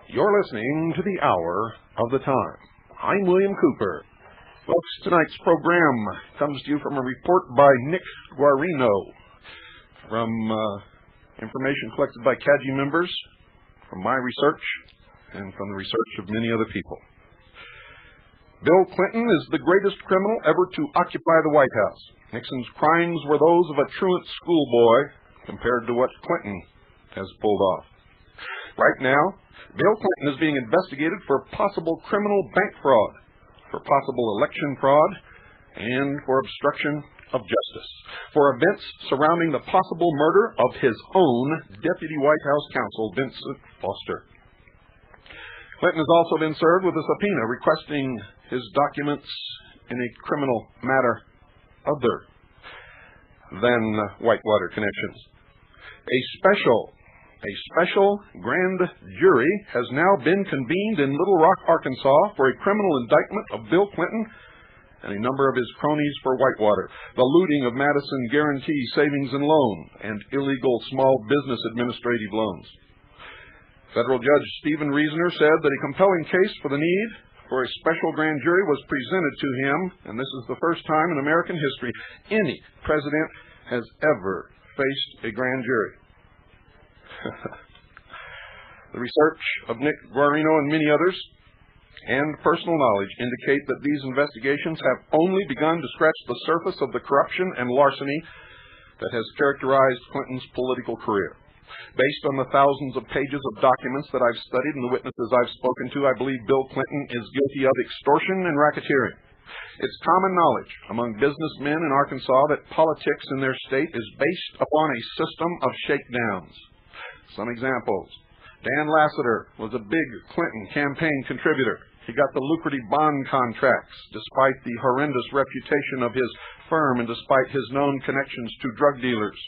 You're listening to the Hour of the Time. I'm William Cooper. Folks, tonight's program comes to you from a report by Nick Guarino from information collected by CAGI members, from my research, and from the research of many other people. Bill Clinton is the greatest criminal ever to occupy the White House. Nixon's crimes were those of a truant schoolboy compared to what Clinton has pulled off. Right now, Bill Clinton is being investigated for possible criminal bank fraud, for possible election fraud, and for obstruction of justice, for events surrounding the possible murder of his own Deputy White House counsel, Vincent Foster. Clinton has also been served with a subpoena requesting his documents in a criminal matter other than Whitewater connections. A special grand jury has now been convened in Little Rock, Arkansas for a criminal indictment of Bill Clinton and a number of his cronies for Whitewater, the looting of Madison Guarantee Savings and Loan, and illegal small business administrative loans. Federal Judge Stephen Reasoner said that a compelling case for the need for a special grand jury was presented to him, and this is the first time in American history any president has ever faced a grand jury. The research of Nick Guarino and many others and personal knowledge indicate that these investigations have only begun to scratch the surface of the corruption and larceny that has characterized Clinton's political career. Based on the thousands of pages of documents that I've studied and the witnesses I've spoken to, I believe Bill Clinton is guilty of extortion and racketeering. It's common knowledge among businessmen in Arkansas that politics in their state is based upon a system of shakedowns. Some examples. Dan Lassiter was a big Clinton campaign contributor. He got the lucrative bond contracts despite the horrendous reputation of his firm and despite his known connections to drug dealers.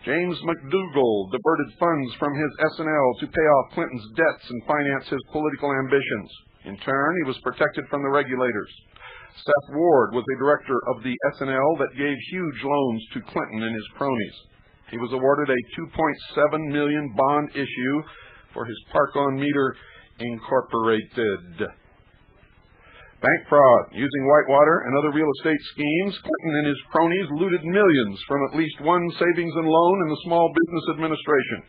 James McDougal diverted funds from his S&L to pay off Clinton's debts and finance his political ambitions. In turn, he was protected from the regulators. Seth Ward was a director of the S&L that gave huge loans to Clinton and his cronies. He was awarded a $2.7 million bond issue for his Park on Meter Incorporated. Bank fraud. Using Whitewater and other real estate schemes, Clinton and his cronies looted millions from at least one savings and loan in the Small Business Administration.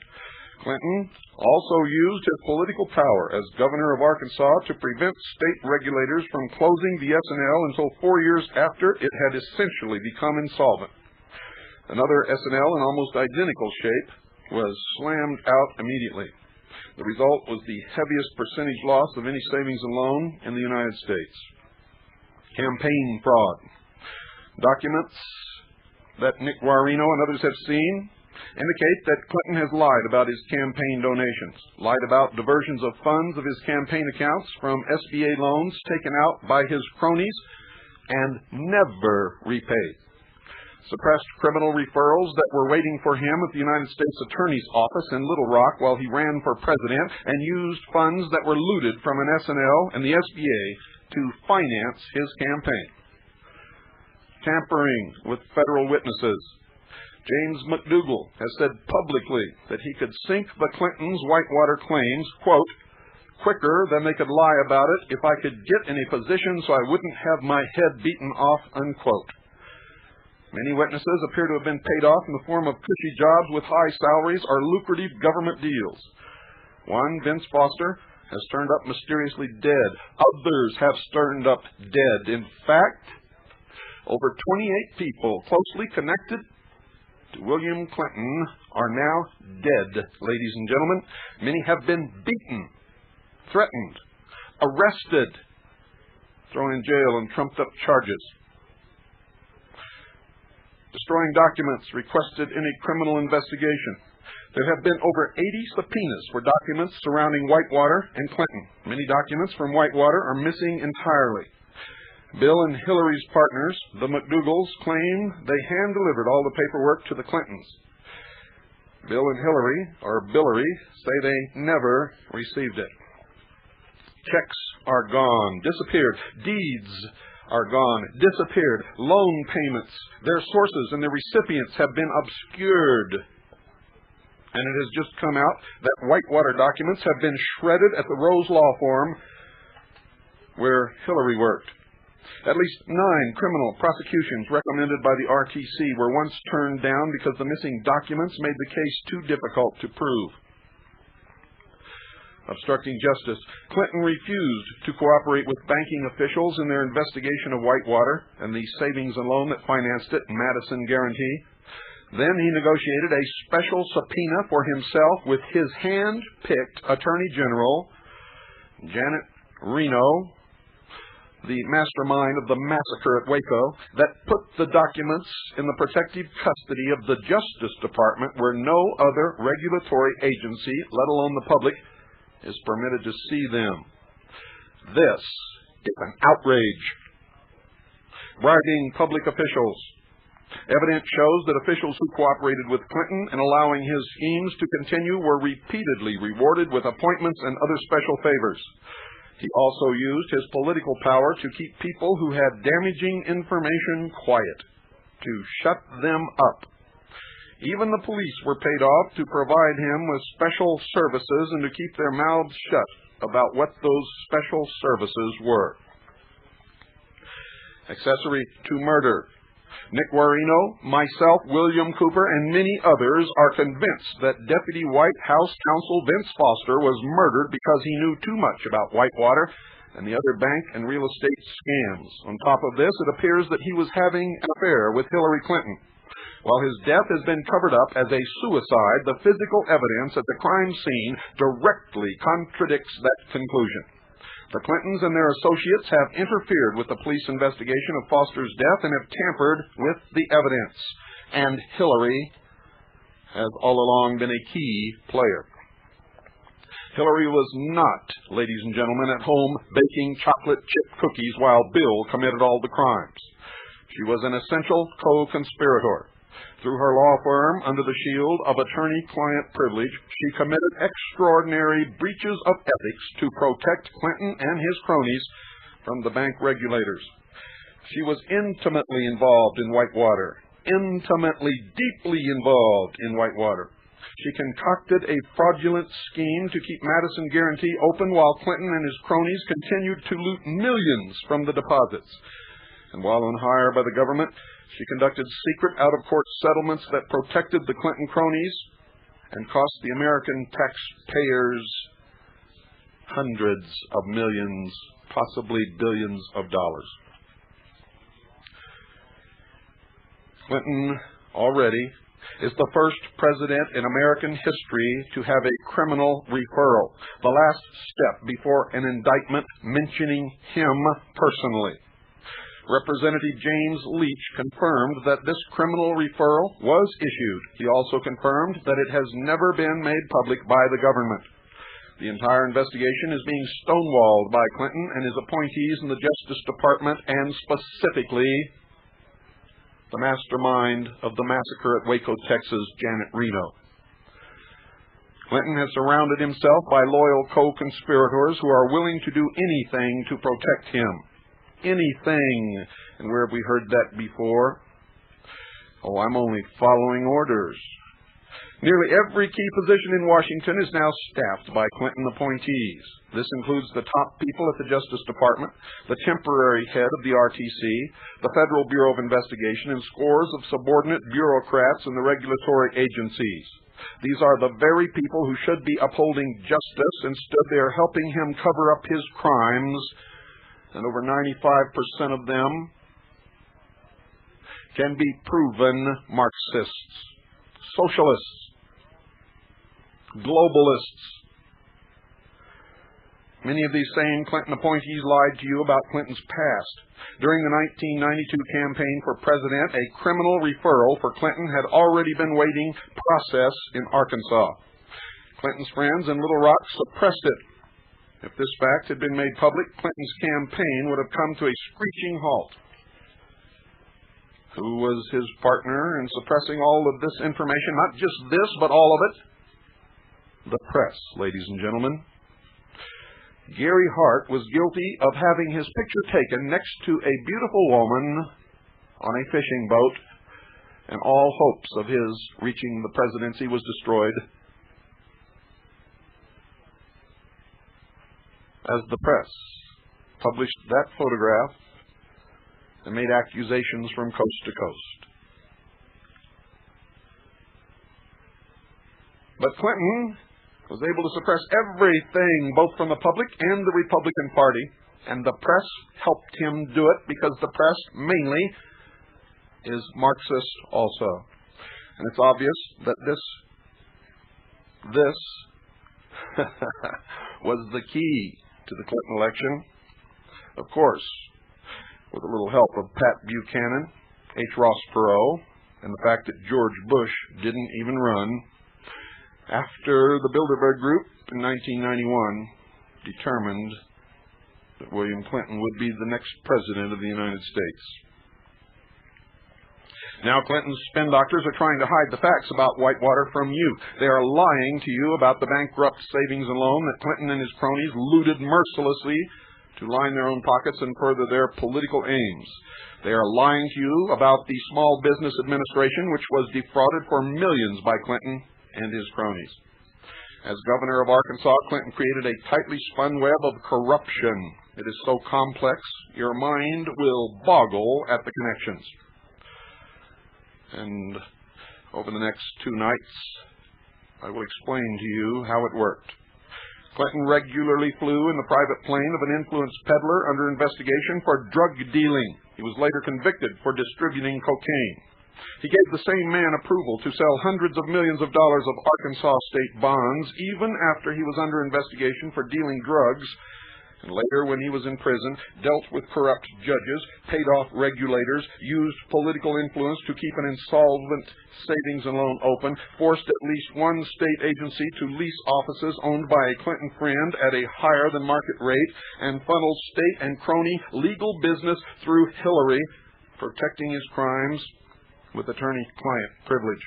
Clinton also used his political power as governor of Arkansas to prevent state regulators from closing the S&L until 4 years after it had essentially become insolvent. Another S&L in almost identical shape was slammed out immediately. The result was the heaviest percentage loss of any savings and loan in the United States. Campaign fraud. Documents that Nick Guarino and others have seen indicate that Clinton has lied about his campaign donations, lied about diversions of funds of his campaign accounts from SBA loans taken out by his cronies and never repaid. Suppressed criminal referrals that were waiting for him at the United States Attorney's Office in Little Rock while he ran for president, and used funds that were looted from an S&L and the SBA to finance his campaign. Tampering with federal witnesses. James McDougal has said publicly that he could sink the Clintons' Whitewater claims, quote, quicker than they could lie about it if I could get in a position so I wouldn't have my head beaten off, unquote. Many witnesses appear to have been paid off in the form of cushy jobs with high salaries or lucrative government deals. One, Vince Foster, has turned up mysteriously dead. Others have turned up dead. In fact, over 28 people closely connected to William Clinton are now dead, ladies and gentlemen. Many have been beaten, threatened, arrested, thrown in jail on trumped-up charges. Destroying documents requested in a criminal investigation. There have been over 80 subpoenas for documents surrounding Whitewater and Clinton. Many documents from Whitewater are missing entirely. Bill and Hillary's partners, the McDougals, claim they hand-delivered all the paperwork to the Clintons. Bill and Hillary, or Billary, say they never received it. Checks are gone, disappeared. Deeds are gone, disappeared. Loan payments, their sources and their recipients have been obscured. And it has just come out that Whitewater documents have been shredded at the Rose Law Firm where Hillary worked. At least 9 criminal prosecutions recommended by the RTC were once turned down because the missing documents made the case too difficult to prove. Obstructing justice, Clinton refused to cooperate with banking officials in their investigation of Whitewater and the savings and loan that financed it, Madison Guarantee. Then he negotiated a special subpoena for himself with his hand-picked Attorney General, Janet Reno, the mastermind of the massacre at Waco, that put the documents in the protective custody of the Justice Department, where no other regulatory agency, let alone the public, is permitted to see them. This is an outrage. Bribing public officials. Evidence shows that officials who cooperated with Clinton in allowing his schemes to continue were repeatedly rewarded with appointments and other special favors. He also used his political power to keep people who had damaging information quiet, to shut them up. Even the police were paid off to provide him with special services and to keep their mouths shut about what those special services were. Accessory to murder. Nick Guarino, myself, William Cooper, and many others are convinced that Deputy White House Counsel Vince Foster was murdered because he knew too much about Whitewater and the other bank and real estate scams. On top of this, it appears that he was having an affair with Hillary Clinton. While his death has been covered up as a suicide, the physical evidence at the crime scene directly contradicts that conclusion. The Clintons and their associates have interfered with the police investigation of Foster's death and have tampered with the evidence. And Hillary has all along been a key player. Hillary was not, ladies and gentlemen, at home baking chocolate chip cookies while Bill committed all the crimes. She was an essential co-conspirator. Through her law firm, under the shield of attorney-client privilege, she committed extraordinary breaches of ethics to protect Clinton and his cronies from the bank regulators. She was intimately involved in Whitewater, deeply involved in Whitewater. She concocted a fraudulent scheme to keep Madison Guarantee open while Clinton and his cronies continued to loot millions from the deposits. And while on hire by the government, she conducted secret out-of-court settlements that protected the Clinton cronies and cost the American taxpayers hundreds of millions, possibly billions of dollars. Clinton already is the first president in American history to have a criminal referral, the last step before an indictment mentioning him personally. Representative James Leach confirmed that this criminal referral was issued. He also confirmed that it has never been made public by the government. The entire investigation is being stonewalled by Clinton and his appointees in the Justice Department, and specifically the mastermind of the massacre at Waco, Texas, Janet Reno. Clinton has surrounded himself by loyal co-conspirators who are willing to do anything to protect him. Anything. And where have we heard that before? Oh, I'm only following orders. Nearly every key position in Washington is now staffed by Clinton appointees. This includes the top people at the Justice Department, the temporary head of the RTC, the Federal Bureau of Investigation, and scores of subordinate bureaucrats in the regulatory agencies. These are the very people who should be upholding justice. Instead, they are helping him cover up his crimes, and over 95% of them can be proven Marxists, socialists, globalists. Many of these same Clinton appointees lied to you about Clinton's past. During the 1992 campaign for president, a criminal referral for Clinton had already been waiting process in Arkansas. Clinton's friends in Little Rock suppressed it. If this fact had been made public, Clinton's campaign would have come to a screeching halt. Who was his partner in suppressing all of this information? Not just this, but all of it? The press, ladies and gentlemen. Gary Hart was guilty of having his picture taken next to a beautiful woman on a fishing boat, and all hopes of his reaching the presidency was destroyed as the press published that photograph and made accusations from coast to coast. But Clinton was able to suppress everything, both from the public and the Republican Party, and the press helped him do it because the press mainly is Marxist also. And it's obvious that this was the key to the Clinton election. Of course, with a little help of Pat Buchanan, H. Ross Perot, and the fact that George Bush didn't even run after the Bilderberg Group in 1991 determined that William Clinton would be the next president of the United States. Now Clinton's spin doctors are trying to hide the facts about Whitewater from you. They are lying to you about the bankrupt savings and loan that Clinton and his cronies looted mercilessly to line their own pockets and further their political aims. They are lying to you about the Small Business Administration, which was defrauded for millions by Clinton and his cronies. As governor of Arkansas, Clinton created a tightly spun web of corruption. It is so complex, your mind will boggle at the connections. And over the next 2 nights, I will explain to you how it worked. Clinton regularly flew in the private plane of an influence peddler under investigation for drug dealing. He was later convicted for distributing cocaine. He gave the same man approval to sell hundreds of millions of dollars of Arkansas state bonds, even after he was under investigation for dealing drugs, and later, when he was in prison, dealt with corrupt judges, paid off regulators, used political influence to keep an insolvent savings and loan open, forced at least one state agency to lease offices owned by a Clinton friend at a higher than market rate, and funneled state and crony legal business through Hillary, protecting his crimes with attorney-client privilege.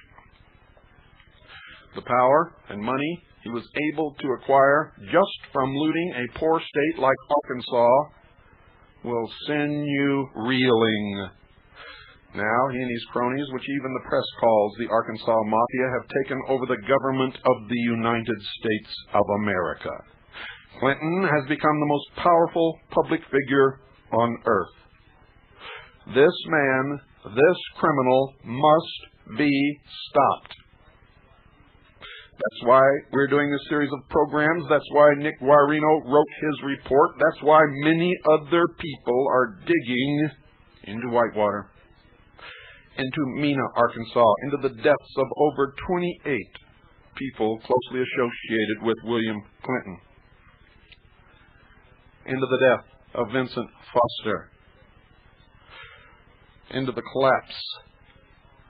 The power and money he was able to acquire just from looting a poor state like Arkansas will send you reeling. Now he and his cronies, which even the press calls the Arkansas Mafia, have taken over the government of the United States of America. Clinton has become the most powerful public figure on earth. This man, this criminal, must be stopped. That's why we're doing this series of programs. That's why Nick Guarino wrote his report. That's why many other people are digging into Whitewater, into Mena, Arkansas, into the deaths of over 28 people closely associated with William Clinton, into the death of Vincent Foster, into the collapse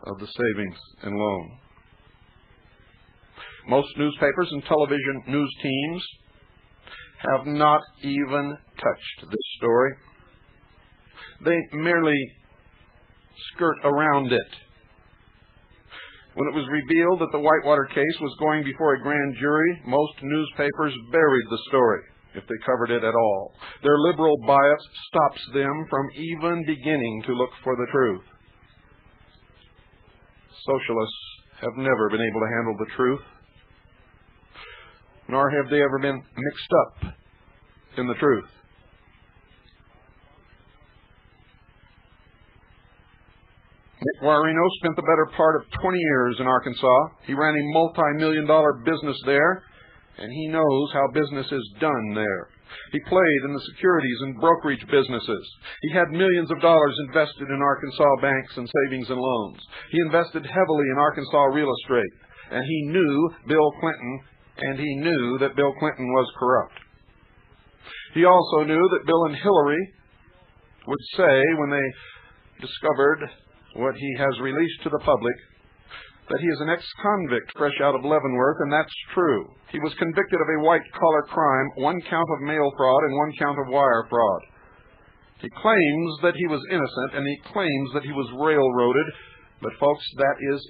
of the savings and loan. Most newspapers and television news teams have not even touched this story. They merely skirt around it. When it was revealed that the Whitewater case was going before a grand jury, most newspapers buried the story, if they covered it at all. Their liberal bias stops them from even beginning to look for the truth. Socialists have never been able to handle the truth, nor have they ever been mixed up in the truth. Nick Guarino spent the better part of 20 years in Arkansas. He ran a multi-million-dollar business there, and he knows how business is done there. He played in the securities and brokerage businesses. He had millions of dollars invested in Arkansas banks and savings and loans. He invested heavily in Arkansas real estate, and he knew Bill Clinton, and he knew that Bill Clinton was corrupt. He also knew that Bill and Hillary would say, when they discovered what he has released to the public, that he is an ex-convict fresh out of Leavenworth, and that's true. He was convicted of a white-collar crime, 1 count of mail fraud and 1 count of wire fraud. He claims that he was innocent, and he claims that he was railroaded, but folks, that is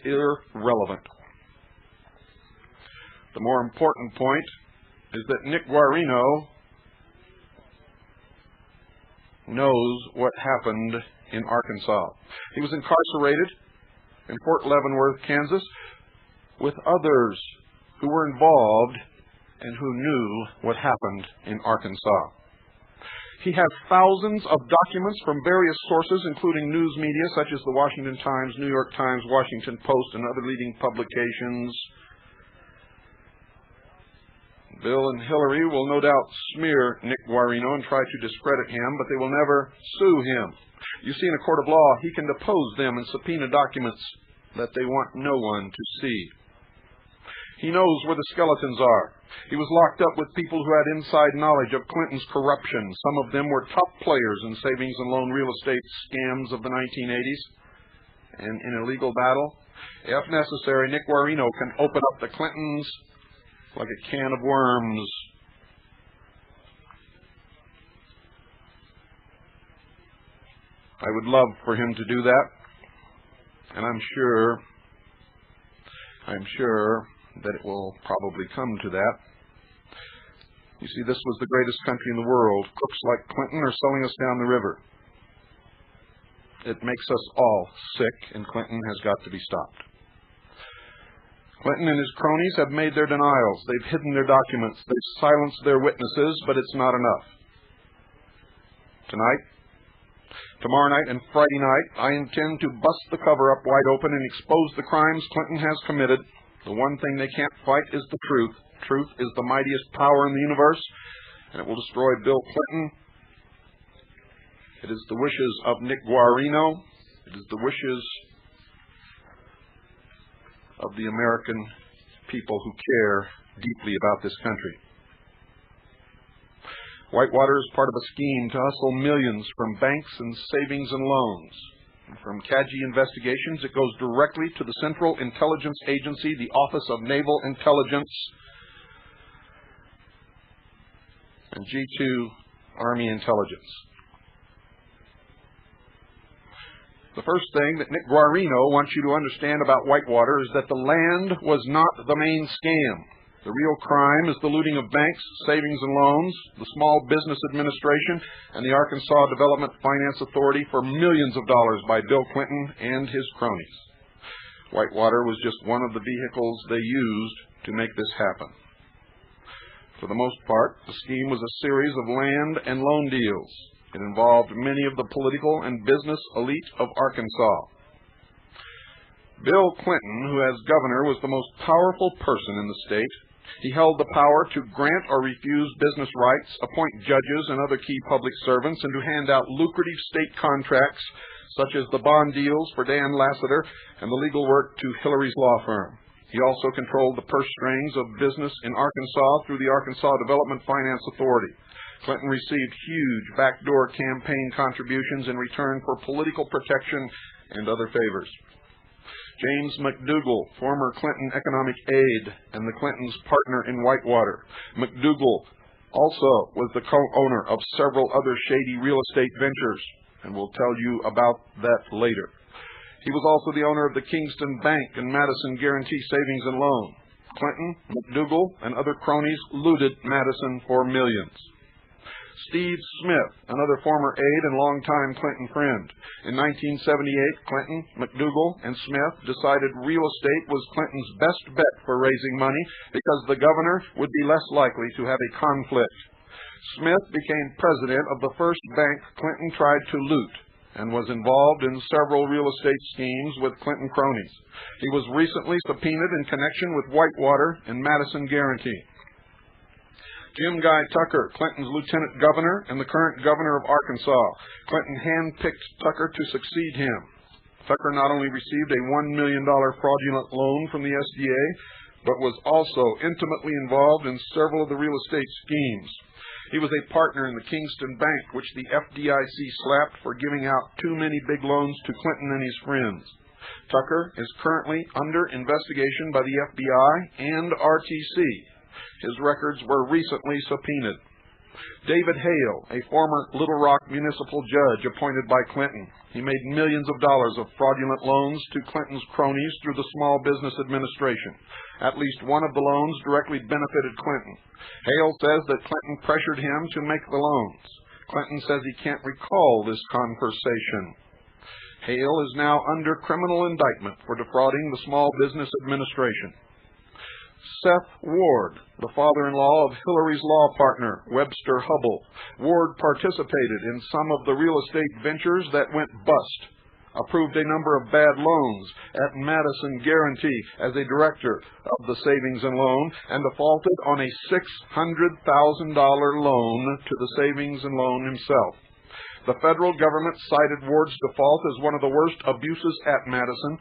irrelevant. The more important point is that Nick Guarino knows what happened in Arkansas. He was incarcerated in Fort Leavenworth, Kansas, with others who were involved and who knew what happened in Arkansas. He has thousands of documents from various sources, including news media such as the Washington Times, New York Times, Washington Post, and other leading publications. Bill and Hillary will no doubt smear Nick Guarino and try to discredit him, but they will never sue him. You see, in a court of law, he can depose them and subpoena documents that they want no one to see. He knows where the skeletons are. He was locked up with people who had inside knowledge of Clinton's corruption. Some of them were top players in savings and loan real estate scams of the 1980s. And in a legal battle, if necessary, Nick Guarino can open up the Clintons like a can of worms. I would love for him to do that, and I'm sure that it will probably come to that. You see, this was the greatest country in the world. Crooks like Clinton are selling us down the river. It makes us all sick, and Clinton has got to be stopped. Clinton and his cronies have made their denials. They've hidden their documents. They've silenced their witnesses, but it's not enough. Tonight, tomorrow night, and Friday night, I intend to bust the cover up wide open and expose the crimes Clinton has committed. The one thing they can't fight is the truth. Truth is the mightiest power in the universe, and it will destroy Bill Clinton. It is the wishes of Nick Guarino. It is the wishes of the American people who care deeply about this country. Whitewater is part of a scheme to hustle millions from banks and savings and loans. And from CAGI investigations, it goes directly to the Central Intelligence Agency, the Office of Naval Intelligence, and G2 Army Intelligence. The first thing that Nick Guarino wants you to understand about Whitewater is that the land was not the main scam. The real crime is the looting of banks, savings and loans, the Small Business Administration, and the Arkansas Development Finance Authority for millions of dollars by Bill Clinton and his cronies. Whitewater was just one of the vehicles they used to make this happen. For the most part, the scheme was a series of land and loan deals. It involved many of the political and business elite of Arkansas. Bill Clinton, who as governor was the most powerful person in the state, he held the power to grant or refuse business rights, appoint judges and other key public servants, and to hand out lucrative state contracts, such as the bond deals for Dan Lassiter and the legal work to Hillary's law firm. He also controlled the purse strings of business in Arkansas through the Arkansas Development Finance Authority. Clinton received huge backdoor campaign contributions in return for political protection and other favors. James McDougal, former Clinton economic aide and the Clintons' partner in Whitewater. McDougal also was the co-owner of several other shady real estate ventures, and we'll tell you about that later. He was also the owner of the Kingston Bank and Madison Guarantee Savings and Loan. Clinton, McDougal, and other cronies looted Madison for millions. Steve Smith, another former aide and longtime Clinton friend. In 1978, Clinton, McDougal, and Smith decided real estate was Clinton's best bet for raising money because the governor would be less likely to have a conflict. Smith became president of the first bank Clinton tried to loot and was involved in several real estate schemes with Clinton cronies. He was recently subpoenaed in connection with Whitewater and Madison Guarantee. Jim Guy Tucker, Clinton's lieutenant governor and the current governor of Arkansas. Clinton handpicked Tucker to succeed him. Tucker not only received a $1 million fraudulent loan from the SDA, but was also intimately involved in several of the real estate schemes. He was a partner in the Kingston Bank, which the FDIC slapped for giving out too many big loans to Clinton and his friends. Tucker is currently under investigation by the FBI and RTC. His records were recently subpoenaed. David Hale, a former Little Rock municipal judge appointed by Clinton. He made millions of dollars of fraudulent loans to Clinton's cronies through the Small Business Administration. At least one of the loans directly benefited Clinton. Hale says that Clinton pressured him to make the loans. Clinton says he can't recall this conversation. Hale is now under criminal indictment for defrauding the Small Business Administration. Seth Ward, the father-in-law of Hillary's law partner, Webster Hubbell. Ward participated in some of the real estate ventures that went bust, approved a number of bad loans at Madison Guarantee as a director of the savings and loan, and defaulted on a $600,000 loan to the savings and loan himself. The federal government cited Ward's default as one of the worst abuses at Madison,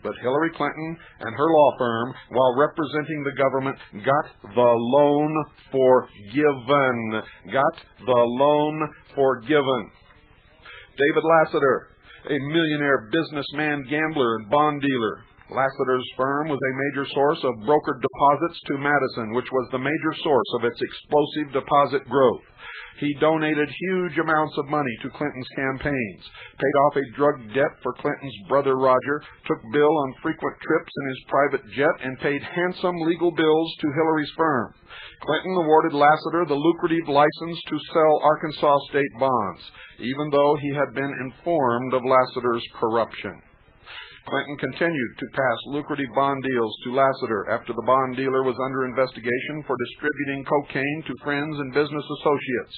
but Hillary Clinton and her law firm, while representing the government, got the loan forgiven. David Lassiter, a millionaire businessman, gambler, and bond dealer. Lassiter's firm was a major source of brokered deposits to Madison, which was the major source of its explosive deposit growth. He donated huge amounts of money to Clinton's campaigns, paid off a drug debt for Clinton's brother Roger, took Bill on frequent trips in his private jet, and paid handsome legal bills to Hillary's firm. Clinton awarded Lassiter the lucrative license to sell Arkansas state bonds, even though he had been informed of Lassiter's corruption. Clinton continued to pass lucrative bond deals to Lassiter after the bond dealer was under investigation for distributing cocaine to friends and business associates.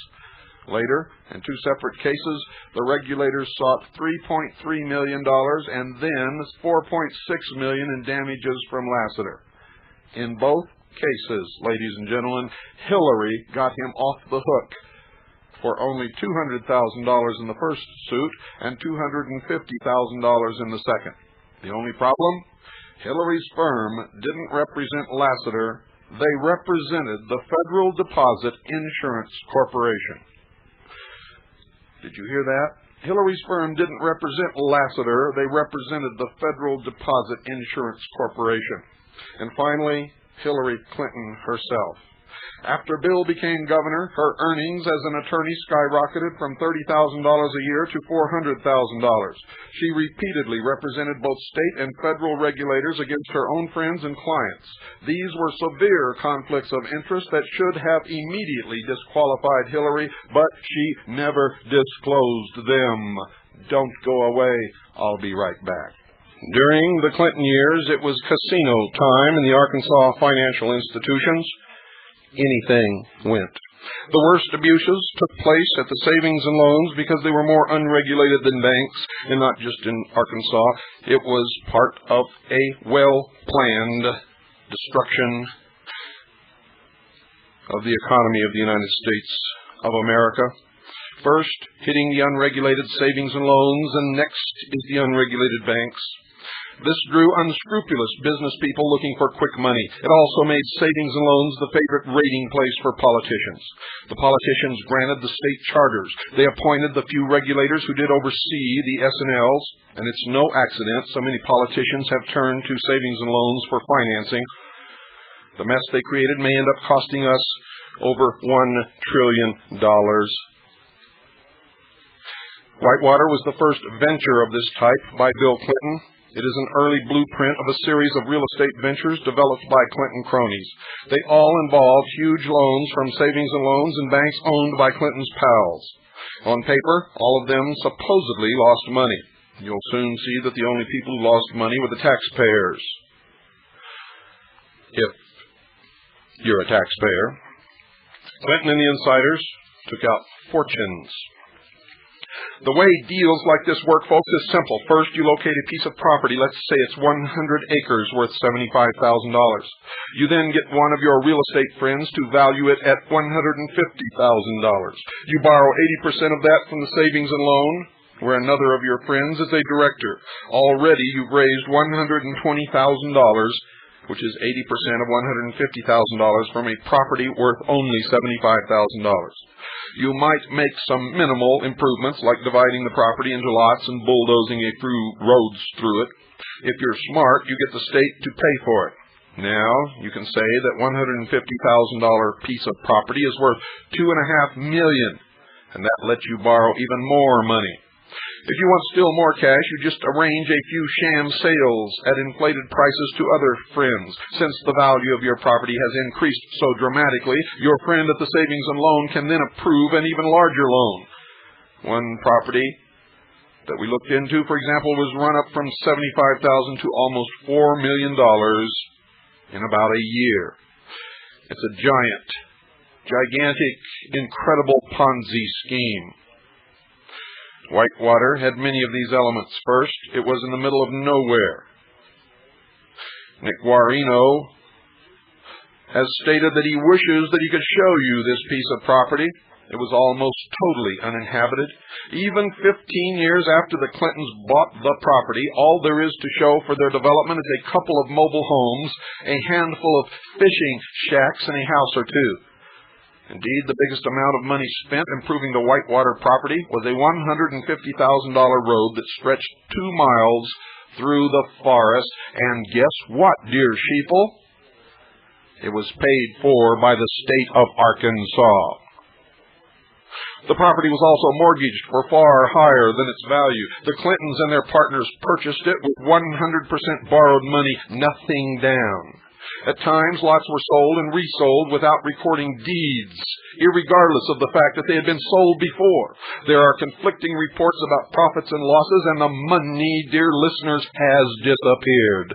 Later, in two separate cases, the regulators sought $3.3 million and then $4.6 million in damages from Lassiter. In both cases, ladies and gentlemen, Hillary got him off the hook for only $200,000 in the first suit and $250,000 in the second. The only problem? Hillary's firm didn't represent Lassiter. They represented the Federal Deposit Insurance Corporation. Did you hear that? Hillary's firm didn't represent Lassiter. They represented the Federal Deposit Insurance Corporation. And finally, Hillary Clinton herself. After Bill became governor, her earnings as an attorney skyrocketed from $30,000 a year to $400,000. She repeatedly represented both state and federal regulators against her own friends and clients. These were severe conflicts of interest that should have immediately disqualified Hillary, but she never disclosed them. Don't go away. I'll be right back. During the Clinton years, it was casino time in the Arkansas financial institutions. Anything went. The worst abuses took place at the savings and loans because they were more unregulated than banks, and not just in Arkansas. It was part of a well-planned destruction of the economy of the United States of America. First, hitting the unregulated savings and loans, and next is the unregulated banks. This drew unscrupulous business people looking for quick money. It also made savings and loans the favorite raiding place for politicians. The politicians granted the state charters. They appointed the few regulators who did oversee the S&Ls, and it's no accident so many politicians have turned to savings and loans for financing. The mess they created may end up costing us over $1 trillion. Whitewater was the first venture of this type by Bill Clinton. It is an early blueprint of a series of real estate ventures developed by Clinton cronies. They all involved huge loans from savings and loans and banks owned by Clinton's pals. On paper, all of them supposedly lost money. You'll soon see that the only people who lost money were the taxpayers. If you're a taxpayer. Clinton and the insiders took out fortunes. The way deals like this work, folks, is simple. First, you locate a piece of property. Let's say it's 100 acres worth $75,000. You then get one of your real estate friends to value it at $150,000. You borrow 80% of that from the savings and loan, where another of your friends is a director. Already, you've raised $120,000, which is 80% of $150,000 from a property worth only $75,000. You might make some minimal improvements, like dividing the property into lots and bulldozing a few roads through it. If you're smart, you get the state to pay for it. Now, you can say that $150,000 piece of property is worth $2.5 million, and that lets you borrow even more money. If you want still more cash, you just arrange a few sham sales at inflated prices to other friends. Since the value of your property has increased so dramatically, your friend at the Savings and Loan can then approve an even larger loan. One property that we looked into, for example, was run up from $75,000 to almost $4 million in about a year. It's a gigantic, incredible Ponzi scheme. Whitewater had many of these elements. First, it was in the middle of nowhere. Nick Guarino has stated that he wishes that he could show you this piece of property. It was almost totally uninhabited. Even 15 years after the Clintons bought the property, all there is to show for their development is a couple of mobile homes, a handful of fishing shacks, and a house or two. Indeed, the biggest amount of money spent improving the Whitewater property was a $150,000 road that stretched 2 miles through the forest. And guess what, dear sheeple? It was paid for by the state of Arkansas. The property was also mortgaged for far higher than its value. The Clintons and their partners purchased it with 100% borrowed money, nothing down. At times, lots were sold and resold without recording deeds, irregardless of the fact that they had been sold before. There are conflicting reports about profits and losses, and the money, dear listeners, has disappeared.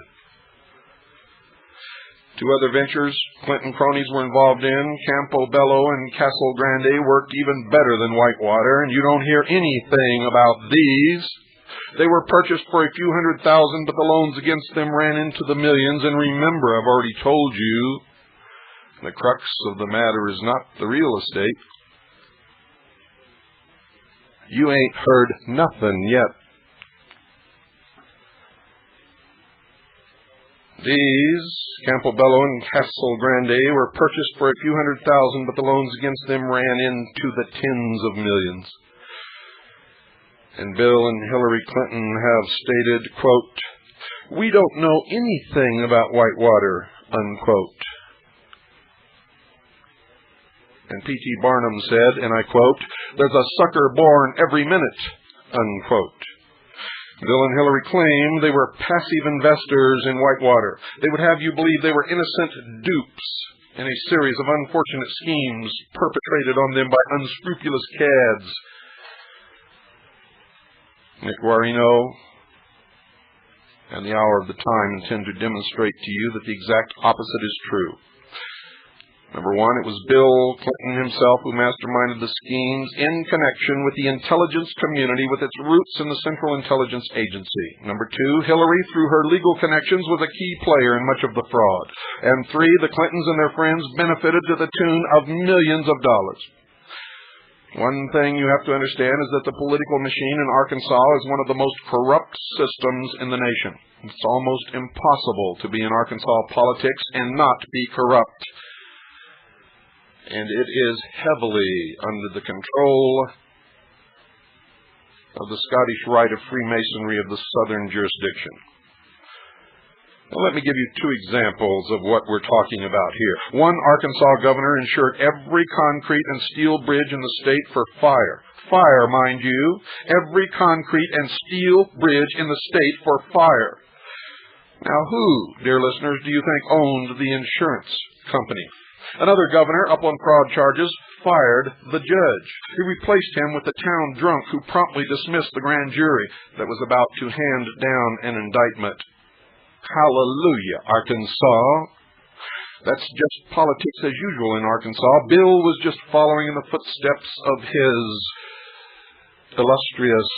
2 other ventures Clinton cronies were involved in, Campobello and Castle Grande, worked even better than Whitewater, and you don't hear anything about these. They were purchased for a few $100,000, but the loans against them ran into the millions. And remember, I've already told you, the crux of the matter is not the real estate. You ain't heard nothing yet. These, Campobello and Castle Grande, were purchased for a few $100,000, but the loans against them ran into the tens of millions. And Bill and Hillary Clinton have stated, quote, "We don't know anything about Whitewater," unquote. And P.T. Barnum said, and I quote, "There's a sucker born every minute," unquote. Bill and Hillary claim they were passive investors in Whitewater. They would have you believe they were innocent dupes in a series of unfortunate schemes perpetrated on them by unscrupulous cads. Nick Guarino and the Hour of the Time intend to demonstrate to you that the exact opposite is true. Number one, it was Bill Clinton himself who masterminded the schemes in connection with the intelligence community with its roots in the Central Intelligence Agency. Number two, Hillary, through her legal connections, was a key player in much of the fraud. And three, the Clintons and their friends benefited to the tune of millions of dollars. One thing you have to understand is that the political machine in Arkansas is one of the most corrupt systems in the nation. It's almost impossible to be in Arkansas politics and not be corrupt. And it is heavily under the control of the Scottish Rite of Freemasonry of the Southern jurisdiction. Now, let me give you 2 examples of what we're talking about here. One Arkansas governor insured every concrete and steel bridge in the state for fire. Fire, mind you. Every concrete and steel bridge in the state for fire. Now, who, dear listeners, do you think owned the insurance company? Another governor, up on fraud charges, fired the judge. He replaced him with the town drunk who promptly dismissed the grand jury that was about to hand down an indictment. Hallelujah, Arkansas. That's just politics as usual in Arkansas. Bill was just following in the footsteps of his illustrious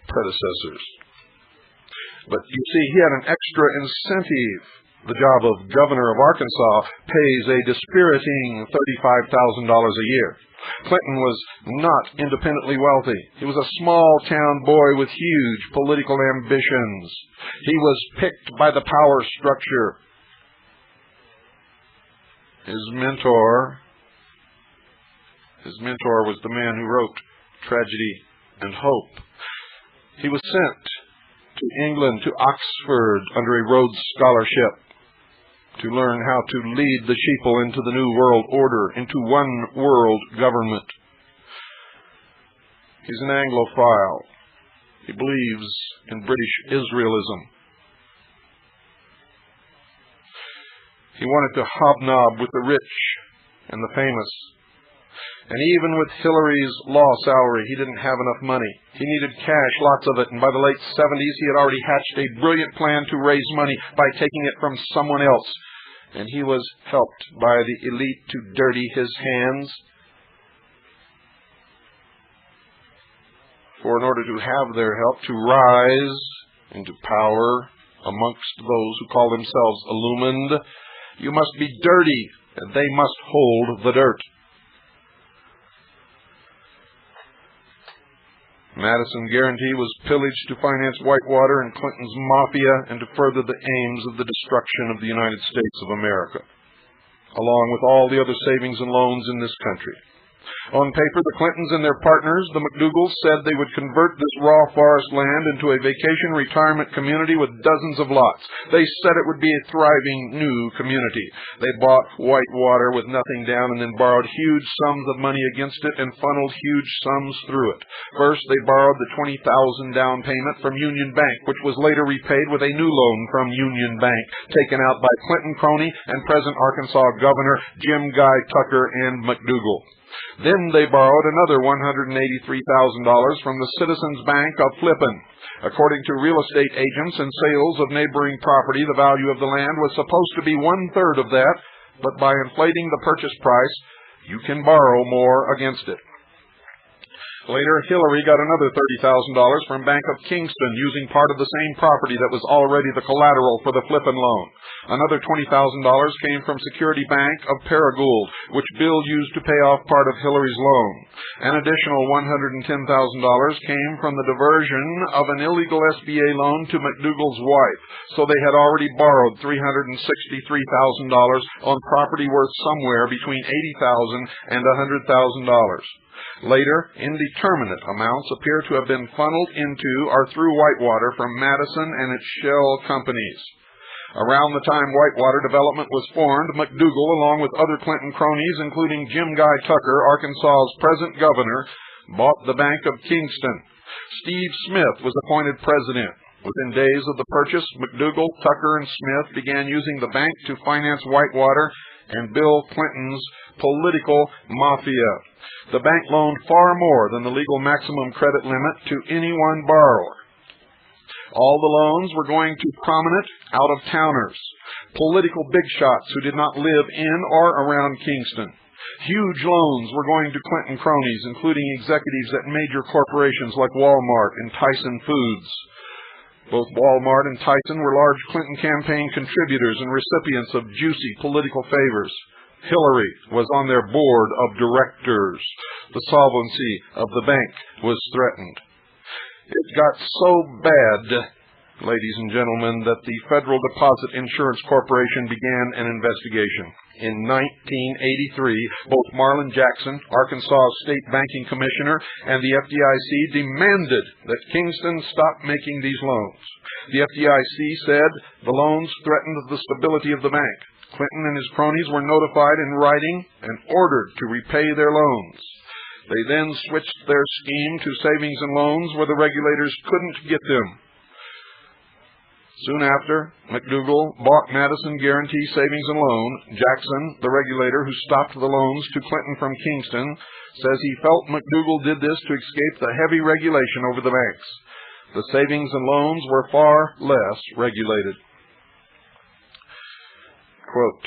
predecessors. But you see, he had an extra incentive. The job of governor of Arkansas pays a dispiriting $35,000 a year. Clinton was not independently wealthy. He was a small-town boy with huge political ambitions. He was picked by the power structure. His mentor was the man who wrote Tragedy and Hope. He was sent to England, to Oxford, under a Rhodes Scholarship, to learn how to lead the sheeple into the New World Order, into one world government. He's an Anglophile. He believes in British Israelism. He wanted to hobnob with the rich and the famous. And even with Hillary's law salary, he didn't have enough money. He needed cash, lots of it, and by the late 70s, he had already hatched a brilliant plan to raise money by taking it from someone else. And he was helped by the elite to dirty his hands. For in order to have their help to rise into power amongst those who call themselves illumined, you must be dirty, and they must hold the dirt. Madison Guarantee was pillaged to finance Whitewater and Clinton's mafia and to further the aims of the destruction of the United States of America, along with all the other savings and loans in this country. On paper, the Clintons and their partners, the McDougalls, said they would convert this raw forest land into a vacation retirement community with dozens of lots. They said it would be a thriving new community. They bought Whitewater with nothing down and then borrowed huge sums of money against it and funneled huge sums through it. First, they borrowed the $20,000 down payment from Union Bank, which was later repaid with a new loan from Union Bank, taken out by Clinton crony and present Arkansas Governor Jim Guy Tucker and McDougal. Then they borrowed another $183,000 from the Citizens Bank of Flippin. According to real estate agents and sales of neighboring property, the value of the land was supposed to be 1/3 of that, but by inflating the purchase price, you can borrow more against it. Later, Hillary got another $30,000 from Bank of Kingston, using part of the same property that was already the collateral for the Flippin loan. Another $20,000 came from Security Bank of Paragould, which Bill used to pay off part of Hillary's loan. An additional $110,000 came from the diversion of an illegal SBA loan to McDougal's wife, so they had already borrowed $363,000 on property worth somewhere between $80,000 and $100,000. Later, indeterminate amounts appear to have been funneled into or through Whitewater from Madison and its shell companies. Around the time Whitewater Development was formed, McDougal, along with other Clinton cronies, including Jim Guy Tucker, Arkansas's present governor, bought the Bank of Kingston. Steve Smith was appointed president. Within days of the purchase, McDougal, Tucker, and Smith began using the bank to finance Whitewater and Bill Clinton's political mafia. The bank loaned far more than the legal maximum credit limit to any one borrower. All the loans were going to prominent out-of-towners, political big shots who did not live in or around Kingston. Huge loans were going to Clinton cronies, including executives at major corporations like Walmart and Tyson Foods. Both Walmart and Tyson were large Clinton campaign contributors and recipients of juicy political favors. Hillary was on their board of directors. The solvency of the bank was threatened. It got so bad, ladies and gentlemen, that the Federal Deposit Insurance Corporation began an investigation. In 1983, both Marlin Jackson, Arkansas State Banking Commissioner, and the FDIC demanded that Kingston stop making these loans. The FDIC said the loans threatened the stability of the bank. Clinton and his cronies were notified in writing and ordered to repay their loans. They then switched their scheme to savings and loans where the regulators couldn't get them. Soon after, McDougal bought Madison Guarantee Savings and Loan. Jackson, the regulator who stopped the loans to Clinton from Kingston, says he felt McDougal did this to escape the heavy regulation over the banks. The savings and loans were far less regulated. Quote,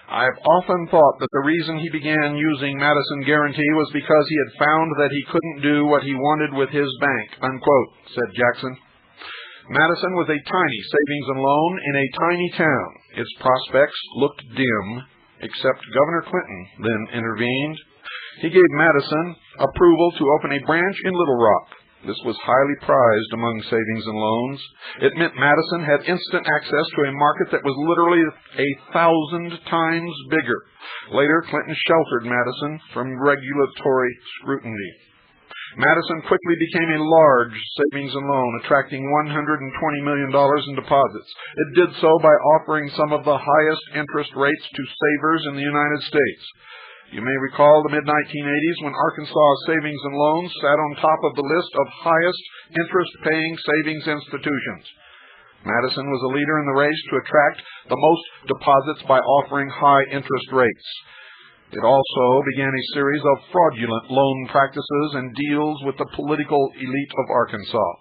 "I've often thought that the reason he began using Madison Guarantee was because he had found that he couldn't do what he wanted with his bank," unquote, said Jackson. Madison was a tiny savings and loan in a tiny town. Its prospects looked dim, except Governor Clinton then intervened. He gave Madison approval to open a branch in Little Rock. This was highly prized among savings and loans. It meant Madison had instant access to a market that was literally 1,000 times bigger. Later, Clinton sheltered Madison from regulatory scrutiny. Madison quickly became a large savings and loan, attracting $120 million in deposits. It did so by offering some of the highest interest rates to savers in the United States. You may recall the mid-1980s when Arkansas Savings and Loans sat on top of the list of highest interest-paying savings institutions. Madison was a leader in the race to attract the most deposits by offering high interest rates. It also began a series of fraudulent loan practices and deals with the political elite of Arkansas.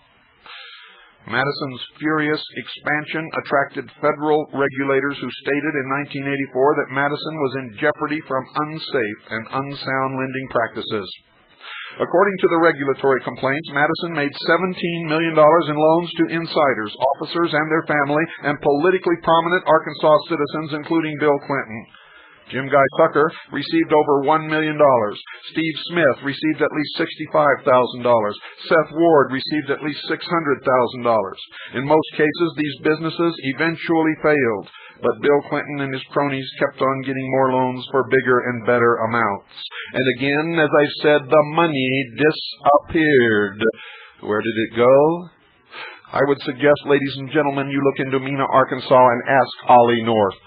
Madison's furious expansion attracted federal regulators who stated in 1984 that Madison was in jeopardy from unsafe and unsound lending practices. According to the regulatory complaints, Madison made $17 million in loans to insiders, officers and their family, and politically prominent Arkansas citizens, including Bill Clinton. Jim Guy Tucker received over $1 million. Steve Smith received at least $65,000. Seth Ward received at least $600,000. In most cases, these businesses eventually failed, but Bill Clinton and his cronies kept on getting more loans for bigger and better amounts. And again, as I said, the money disappeared. Where did it go? I would suggest, ladies and gentlemen, you look into Mena, Arkansas, and ask Ollie North.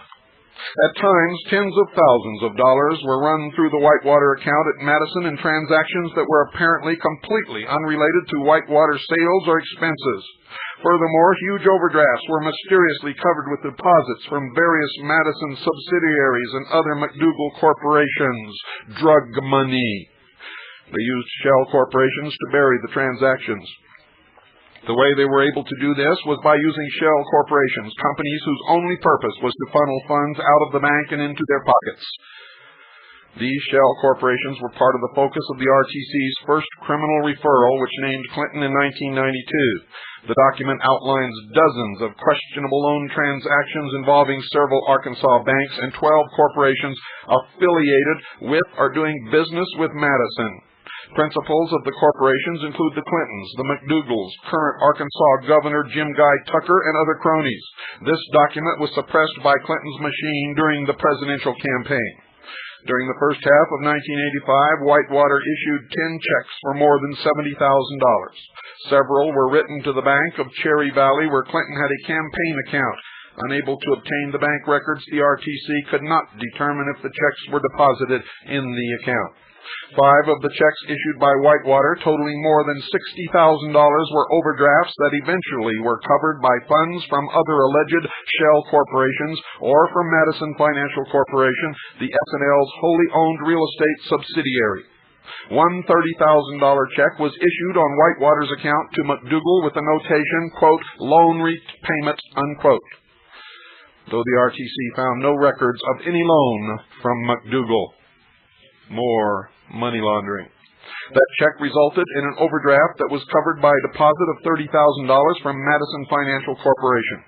At times, tens of thousands of dollars were run through the Whitewater account at Madison in transactions that were apparently completely unrelated to Whitewater sales or expenses. Furthermore, huge overdrafts were mysteriously covered with deposits from various Madison subsidiaries and other McDougal corporations. Drug money. They used shell corporations to bury the transactions. The way they were able to do this was by using shell corporations, companies whose only purpose was to funnel funds out of the bank and into their pockets. These shell corporations were part of the focus of the RTC's first criminal referral, which named Clinton in 1992. The document outlines dozens of questionable loan transactions involving several Arkansas banks and 12 corporations affiliated with or doing business with Madison. Principals of the corporations include the Clintons, the McDougals, current Arkansas Governor Jim Guy Tucker, and other cronies. This document was suppressed by Clinton's machine during the presidential campaign. During the first half of 1985, Whitewater issued 10 checks for more than $70,000. Several were written to the Bank of Cherry Valley, where Clinton had a campaign account. Unable to obtain the bank records, the RTC could not determine if the checks were deposited in the account. 5 of the checks issued by Whitewater, totaling more than $60,000, were overdrafts that eventually were covered by funds from other alleged shell corporations or from Madison Financial Corporation, the S&L's wholly owned real estate subsidiary. One $30,000 check was issued on Whitewater's account to McDougal with the notation, quote, loan repayment, unquote. Though the RTC found no records of any loan from McDougal. More money laundering. That check resulted in an overdraft that was covered by a deposit of $30,000 from Madison Financial Corporation.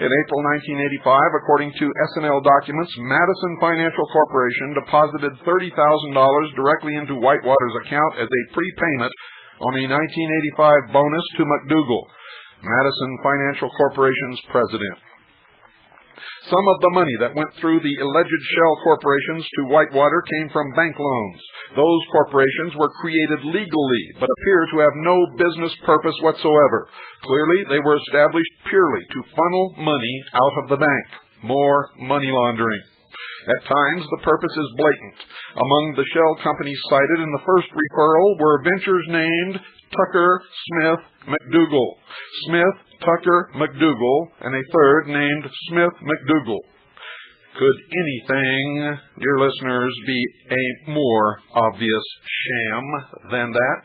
In April 1985, according to S&L documents, Madison Financial Corporation deposited $30,000 directly into Whitewater's account as a prepayment on a 1985 bonus to McDougal, Madison Financial Corporation's president. Some of the money that went through the alleged shell corporations to Whitewater came from bank loans. Those corporations were created legally, but appear to have no business purpose whatsoever. Clearly, they were established purely to funnel money out of the bank. More money laundering. At times, the purpose is blatant. Among the shell companies cited in the first referral were ventures named Tucker, Smith, McDougal. Smith, Tucker, McDougal, and a third named Smith McDougal. Could anything, dear listeners, be a more obvious sham than that?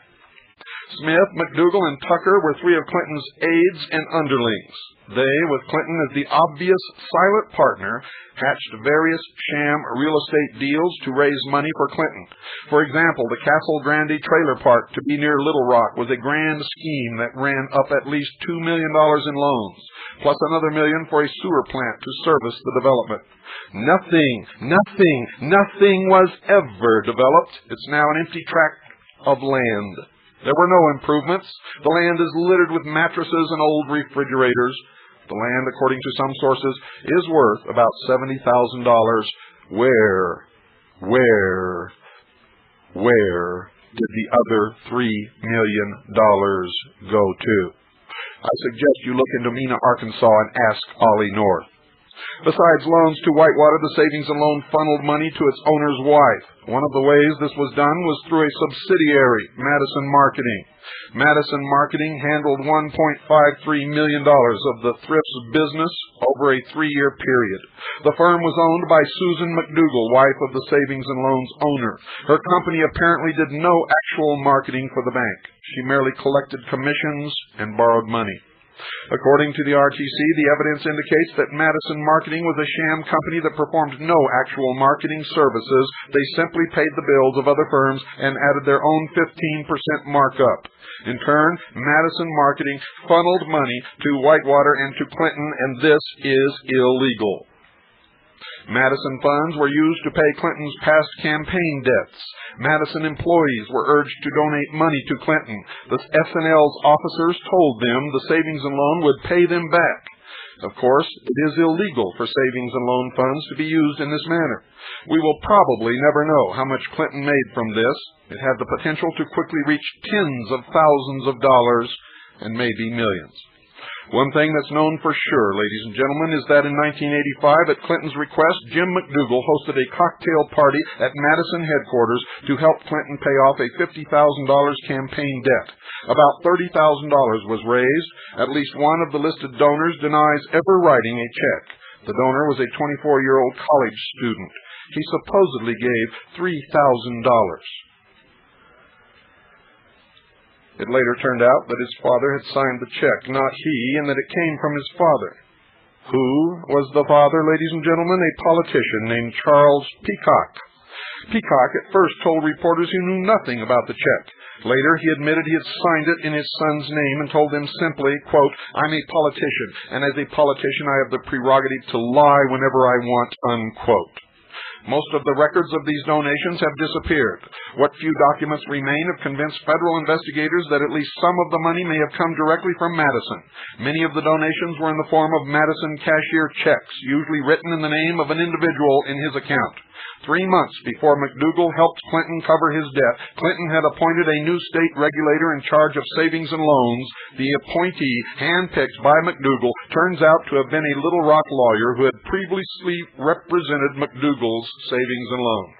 Smith, McDougal, and Tucker were 3 of Clinton's aides and underlings. They, with Clinton as the obvious silent partner, hatched various sham real estate deals to raise money for Clinton. For example, the Castle Grande trailer park to be near Little Rock was a grand scheme that ran up at least $2 million in loans, plus another $1 million for a sewer plant to service the development. Nothing was ever developed. It's now an empty tract of land. There were no improvements. The land is littered with mattresses and old refrigerators. The land, according to some sources, is worth about $70,000. Where did the other $3 million go to? I suggest you look into Mena, Arkansas, and ask Ollie North. Besides loans to Whitewater, the savings and loan funneled money to its owner's wife. One of the ways this was done was through a subsidiary, Madison Marketing. Madison Marketing handled $1.53 million of the thrift's business over a 3-year period. The firm was owned by Susan McDougal, wife of the savings and loans owner. Her company apparently did no actual marketing for the bank. She merely collected commissions and borrowed money. According to the RTC, the evidence indicates that Madison Marketing was a sham company that performed no actual marketing services. They simply paid the bills of other firms and added their own 15% markup. In turn, Madison Marketing funneled money to Whitewater and to Clinton, and this is illegal. Madison funds were used to pay Clinton's past campaign debts. Madison employees were urged to donate money to Clinton. The S&L's officers told them the savings and loan would pay them back. Of course, it is illegal for savings and loan funds to be used in this manner. We will probably never know how much Clinton made from this. It had the potential to quickly reach tens of thousands of dollars and maybe millions. One thing that's known for sure, ladies and gentlemen, is that in 1985, at Clinton's request, Jim McDougal hosted a cocktail party at Madison headquarters to help Clinton pay off a $50,000 campaign debt. About $30,000 was raised. At least one of the listed donors denies ever writing a check. The donor was a 24-year-old college student. He supposedly gave $3,000. It later turned out that his father had signed the check, not he, and that it came from his father. Who was the father, ladies and gentlemen? A politician named Charles Peacock. Peacock at first told reporters he knew nothing about the check. Later, he admitted he had signed it in his son's name and told them simply, quote, "I'm a politician, and as a politician I have the prerogative to lie whenever I want," unquote. Most of the records of these donations have disappeared. What few documents remain have convinced federal investigators that at least some of the money may have come directly from Madison. Many of the donations were in the form of Madison cashier checks, usually written in the name of an individual in his account. 3 months before McDougal helped Clinton cover his debt, Clinton had appointed a new state regulator in charge of savings and loans. The appointee, handpicked by McDougal, turns out to have been a Little Rock lawyer who had previously represented McDougal's savings and loan.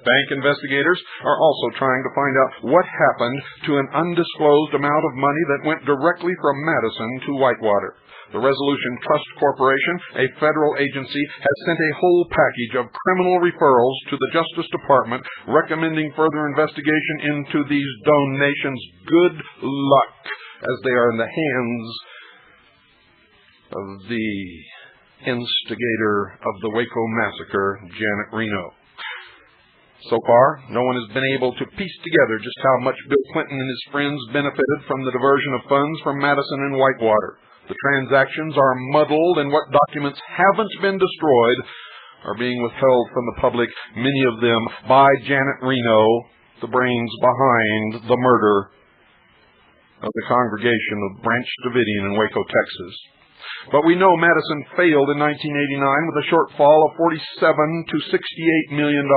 Bank investigators are also trying to find out what happened to an undisclosed amount of money that went directly from Madison to Whitewater. The Resolution Trust Corporation, a federal agency, has sent a whole package of criminal referrals to the Justice Department recommending further investigation into these donations. Good luck, as they are in the hands of the instigator of the Waco massacre, Janet Reno. So far, no one has been able to piece together just how much Bill Clinton and his friends benefited from the diversion of funds from Madison and Whitewater. The transactions are muddled, and what documents haven't been destroyed are being withheld from the public, many of them by Janet Reno, the brains behind the murder of the congregation of Branch Davidian in Waco, Texas. But we know Madison failed in 1989 with a shortfall of $47 to $68 million.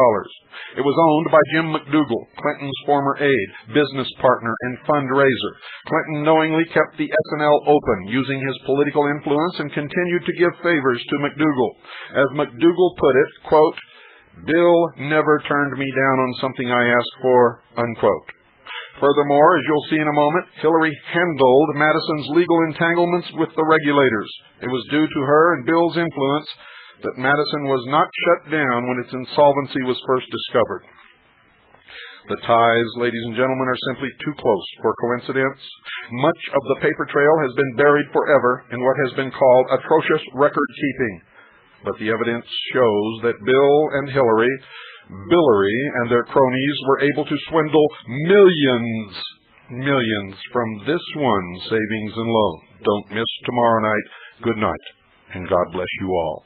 It was owned by Jim McDougal, Clinton's former aide, business partner, and fundraiser. Clinton knowingly kept the S&L open, using his political influence, and continued to give favors to McDougal. As McDougal put it, quote, "Bill never turned me down on something I asked for," unquote. Furthermore, as you'll see in a moment, Hillary handled Madison's legal entanglements with the regulators. It was due to her and Bill's influence that Madison was not shut down when its insolvency was first discovered. The ties, ladies and gentlemen, are simply too close for coincidence. Much of the paper trail has been buried forever in what has been called atrocious record-keeping. But the evidence shows that Bill and Hillary, Billary, and their cronies were able to swindle millions from this one savings and loan. Don't miss tomorrow night. Good night, and God bless you all.